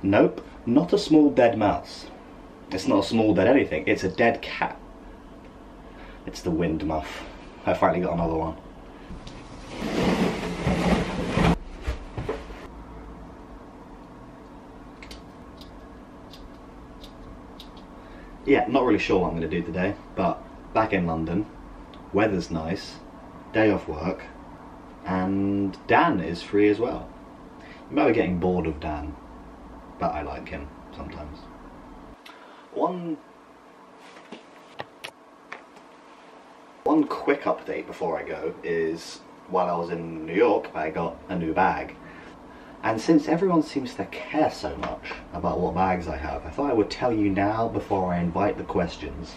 Nope, not a small dead mouse. It's not a small dead anything, it's a dead cat. It's the wind muff. I finally got another one. Yeah, not really sure what I'm going to do today, but back in London, weather's nice, day off work, and Dan is free as well. You might be getting bored of Dan, but I like him sometimes. One quick update before I go is, while I was in New York, I got a new bag. And since everyone seems to care so much about what bags I have, I thought I would tell you now before I invite the questions.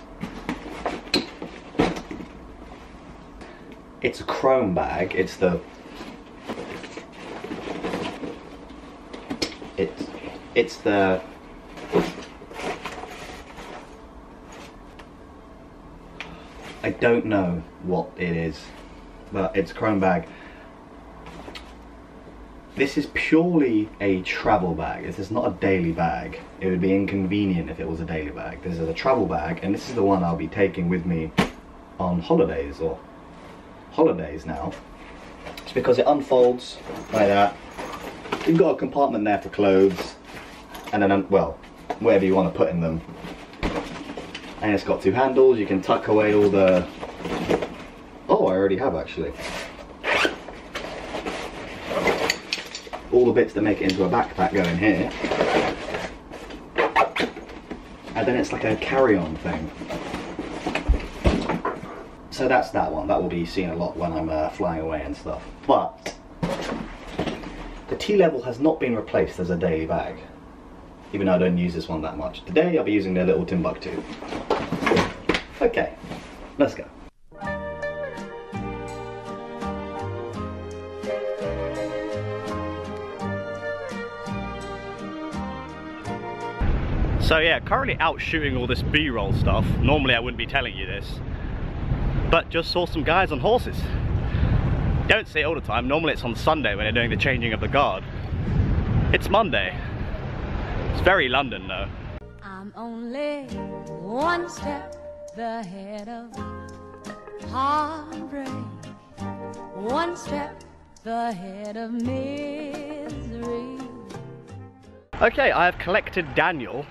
It's a chrome bag. It's the... It's the... I don't know what it is, but it's a chrome bag. This is purely a travel bag. This is not a daily bag. It would be inconvenient if it was a daily bag. This is a travel bag, and this is the one I'll be taking with me on holidays, or holidays now. It's because it unfolds like that. You've got a compartment there for clothes, and then, well, whatever you want to put in them. And it's got two handles. You can tuck away all the... Oh, I already have actually. All the bits that make it into a backpack go in here. And then it's like a carry-on thing. So that's that one. That will be seen a lot when I'm flying away and stuff. But the T-level has not been replaced as a daily bag, even though I don't use this one that much. Today I'll be using the little Timbuktu. Okay, let's go. So yeah, currently out shooting all this B-roll stuff. Normally I wouldn't be telling you this, but just saw some guys on horses. Don't see it all the time. Normally it's on Sunday when they're doing the changing of the guard. It's Monday. It's very London though. I'm only one step ahead of heartbreak, one step ahead of misery. Okay, I have collected Daniel,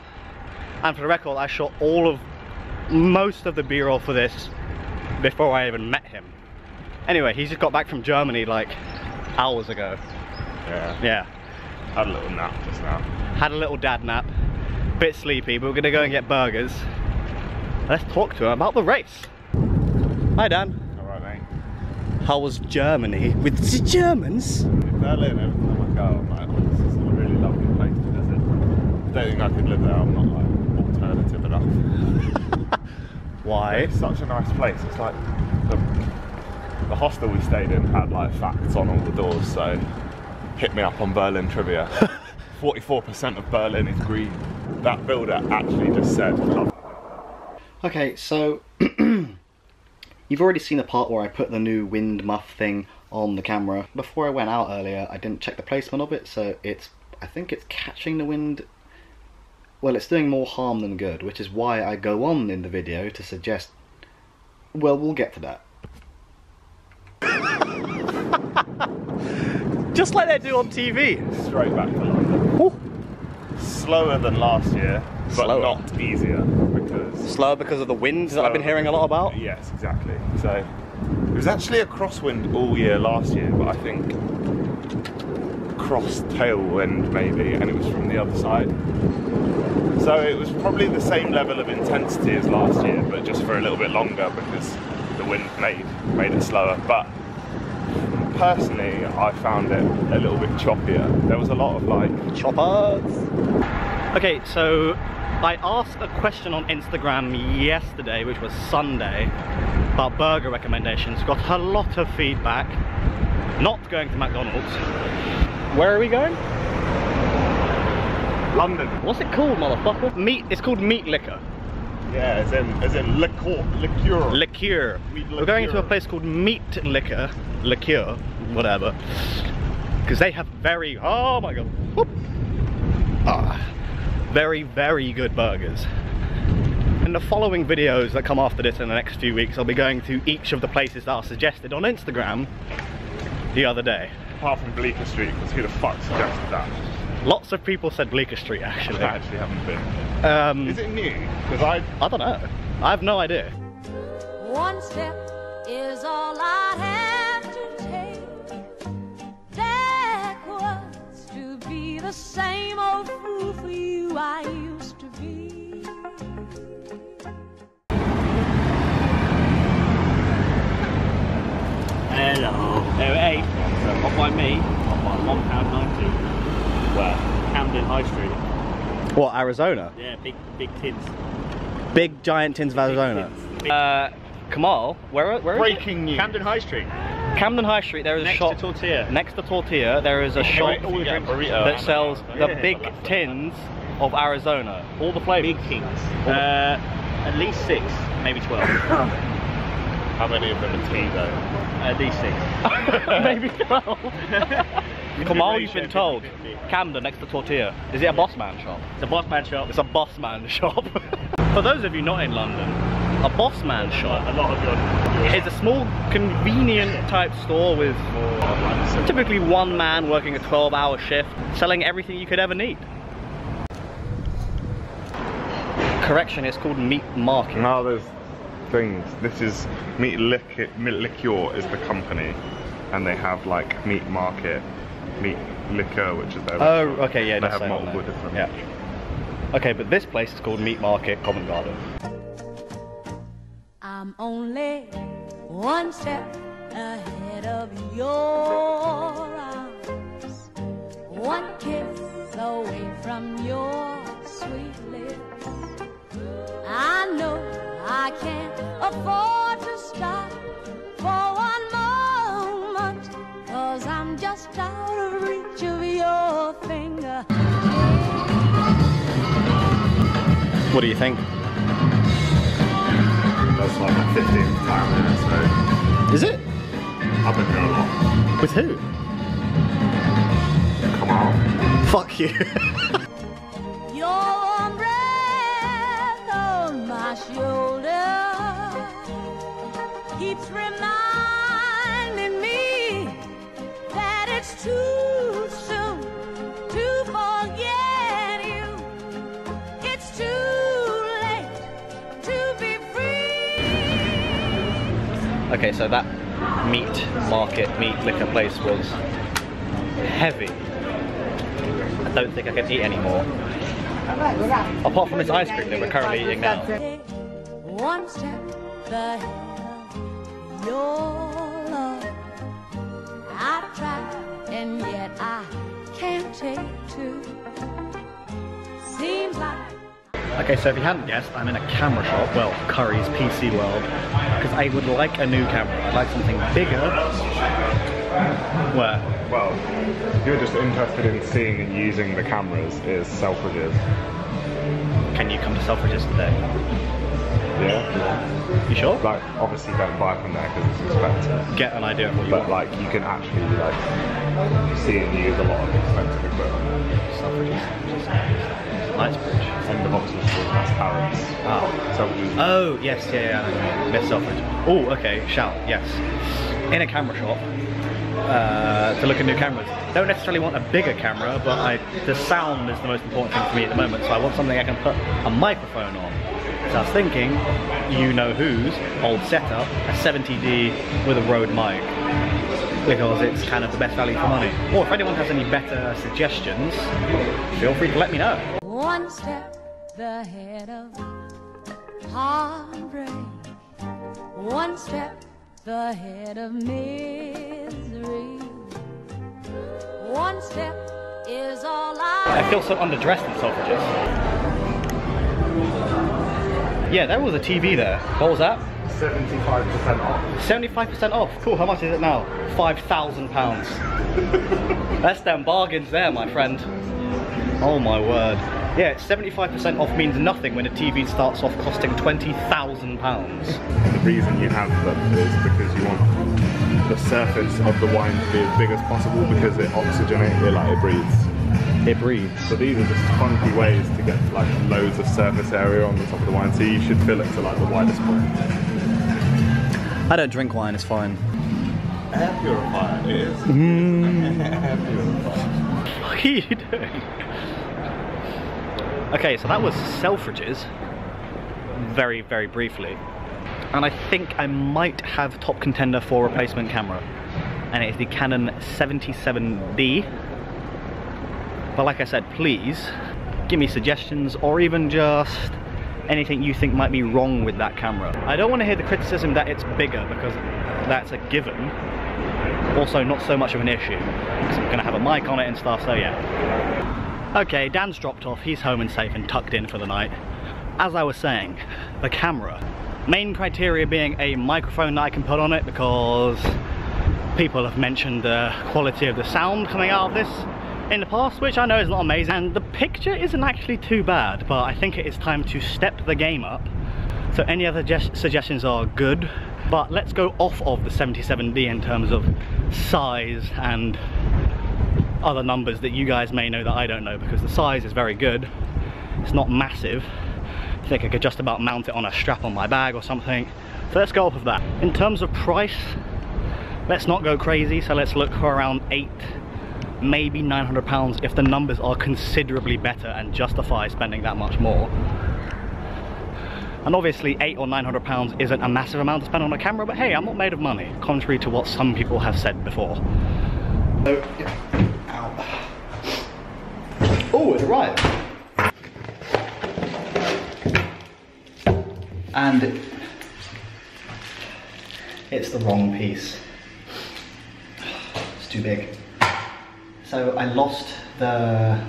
and for the record I shot most of the B-roll for this before I even met him. Anyway, he's just got back from Germany like hours ago. Yeah. Had a little nap just now. Had a little dad nap. Bit sleepy, but we're gonna go and get burgers. Let's talk to him about the race. Hi Dan. Alright mate. How was Germany with the Germans? In Berlin, every time I go, I'm like, this is a really lovely place to visit. I don't think I could live there, I'm not like alternative enough. Why? It's such a nice place. It's like the hostel we stayed in had like facts on all the doors, so hit me up on Berlin trivia. 44% of Berlin is green. That builder actually just said love. Okay, so you've already seen the part where I put the new wind muff thing on the camera. Before I went out earlier, I didn't check the placement of it, so I think it's catching the wind. Well, it's doing more harm than good, which is why I go on in the video to suggest, well, we'll get to that. Just like they do on TV. Straight back to London. Ooh. Slower than last year, but Slower. not easier because... Slower because of the wind that I've been hearing a lot about? Yes, exactly. So, it was actually a crosswind all year last year, but I think cross tailwind maybe, and it was from the other side. So it was probably the same level of intensity as last year, but just for a little bit longer because the wind made it slower. But personally, I found it a little bit choppier. There was a lot of like... Choppers! Okay, so I asked a question on Instagram yesterday, which was Sunday, about burger recommendations. Got a lot of feedback. Not going to McDonald's. Where are we going? London. What's it called, motherfucker? Meat. It's called Meat Liquor. Yeah, as in liqueur. Liqueur. We're going into a place called Meat Liquor. Liqueur. Whatever. Because they have very... Oh my god. Whoop. Very, very good burgers. In the following videos that come after this in the next few weeks, I'll be going to each of the places that are suggested on Instagram the other day. Apart from Bleecker Street, because who the fuck suggested that? Lots of people said Bleecker Street, actually. I actually haven't been. Is it new? Because I don't know. I have no idea. One step is all I have to take backwards to be the same old fool for you I used to be. Hello. Hey, off by me, off by £1.90. Where? Camden High Street. What, Arizona? Yeah, big tins. Big giant tins of Arizona. Kamal, where is breaking it? news. Camden High Street. Camden High Street, there is a shop. Next to Tortilla. Next to Tortilla, there is a shop that sells the big tins of Arizona. All the flavors. Big tins. At least 6, maybe 12. How many of them are tea though? At least 6. Maybe 12. Kamal, you've been told. Camden, next to Tortilla. Is it a boss man shop? It's a boss man shop. It's a boss man shop. For those of you not in London, a boss man shop A lot of your is a small, convenient type store with typically one man working a 12-hour shift, selling everything you could ever need. Correction, it's called Meat Market. No, there's things. This is Meat Liquor is the company, and they have like Meat Market, Meat Liquor, which is their Oh, okay, yeah. They have multiple different. Yeah. Okay, but this place is called Meat Market, Covent Garden. I'm only one step ahead of your arms, one kiss away from your sweet lips. I know I can't afford to stop for one moment, 'cause I'm just out of reach of your finger. What do you think? That's like the 15th time in it, so Is it? I've been here a lot. With who? Come on. Fuck you. Your warm breath on my shoulder keeps reminding me that it's too soon to forget you. It's too late to be free. Okay, so that Meat Market, Meat Liquor place was heavy. I don't think I can eat anymore. Apart from this ice cream that we're currently eating now. One step ahead of your love. I've tried and yet I can't take two. Seems like Okay, so if you hadn't guessed, I'm in a camera shop, well, Curry's PC World, because I would like a new camera. I'd like something bigger. Where? Well, if you're just interested in seeing and using the cameras, is Selfridges. Can you come to Selfridges today? Yeah. You sure? Like, obviously don't buy from there because it's expensive. Get an idea of what you But want. like, you can actually like see and use a lot of expensive equipment. Selfridges. Knightsbridge. End of Oxford Street, that's Harrods. Ah. Selfridges. Oh, yes, yeah. Miss Selfridge. Oh, okay, shout, yes. In a camera shop, to look at new cameras. Don't necessarily want a bigger camera, but the sound is the most important thing for me at the moment, so I want something I can put a microphone on. So I was thinking, you know whose old setup, a 70D with a Rode mic, because it's kind of the best value for money. Or if anyone has any better suggestions, feel free to let me know. one step ahead of heartbreak, one step ahead of misery. One step is all I feel so underdressed in Selfridges. Yeah, there was a TV there. What was that? 75% off. 75% off. Cool, how much is it now? £5,000. That's them bargains there, my friend. Oh my word. Yeah, 75% off means nothing when a TV starts off costing £20,000. The reason you have them is because you want the surface of the wine to be as big as possible because it oxygenates, it breathes it breathes. So these are just funky ways to get like loads of surface area on the top of the wine, so you should fill it to like the widest point. I don't drink wine, it's fine. Air purifier, it is. Air purifier. What are you doing? Okay, so that was Selfridges, very, very briefly. And I think I might have top contender for replacement camera. And it is the Canon 77D. But like I said, please give me suggestions or even just anything you think might be wrong with that camera. I don't want to hear the criticism that it's bigger because that's a given. Also not so much of an issue because I'm going to have a mic on it and stuff, so yeah. Okay, Dan's dropped off, he's home and safe and tucked in for the night. As I was saying, the camera. Main criteria being a microphone that I can put on it because people have mentioned the quality of the sound coming out of this in the past, which I know is not amazing. And the picture isn't actually too bad, but I think it is time to step the game up. So any other suggestions are good, but let's go off of the 77D in terms of size and other numbers that you guys may know that I don't know, because the size is very good. It's not massive. I think I could just about mount it on a strap on my bag or something. So let's go off of that. In terms of price, let's not go crazy, so let's look for around £800, maybe £900 if the numbers are considerably better and justify spending that much more. And obviously £800 or £900 isn't a massive amount to spend on a camera, but hey, I'm not made of money, contrary to what some people have said before. So, ow. Oh, it arrived. And it's the wrong piece. It's too big. So I lost the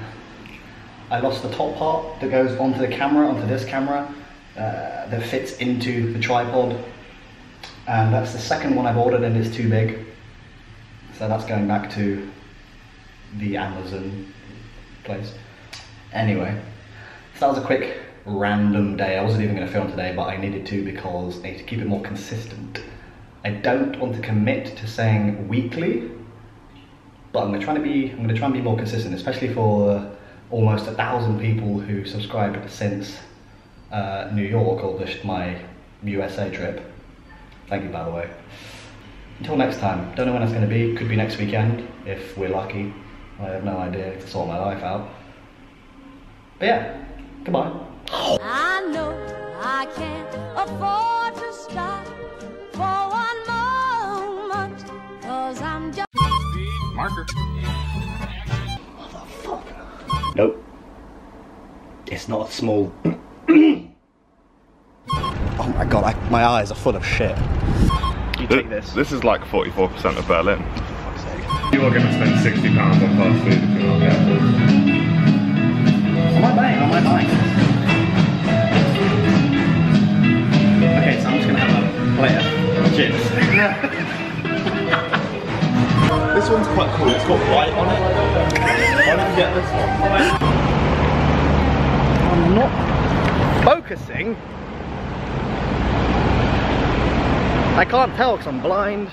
top part that goes onto the camera, onto this camera, that fits into the tripod. And that's the second one I've ordered and it's too big. So that's going back to the Amazon place. Anyway, so that was a quick random day. I wasn't even going to film today, but I needed to because I need to keep it more consistent. I don't want to commit to saying weekly, but I'm going to try and be more consistent, especially for almost 1,000 people who subscribed since New York or my USA trip. Thank you, by the way. Until next time, don't know when that's going to be. Could be next weekend if we're lucky. I have no idea to sort my life out. But yeah, goodbye. I know I can't afford to stop for one moment, 'cause I'm just... Marker. Motherfucker. Nope. It's not a small... Oh my god, my eyes are full of shit. You take this. This is like 44% of Berlin. For fuck's sake. You are going to spend £60 on fast food if you're not careful. Am I buying? Okay, so I'm just gonna have a plate. Cheers. This one's quite cool. It's got white on it. Why don't you get this one? I'm not focusing. I can't tell because I'm blind.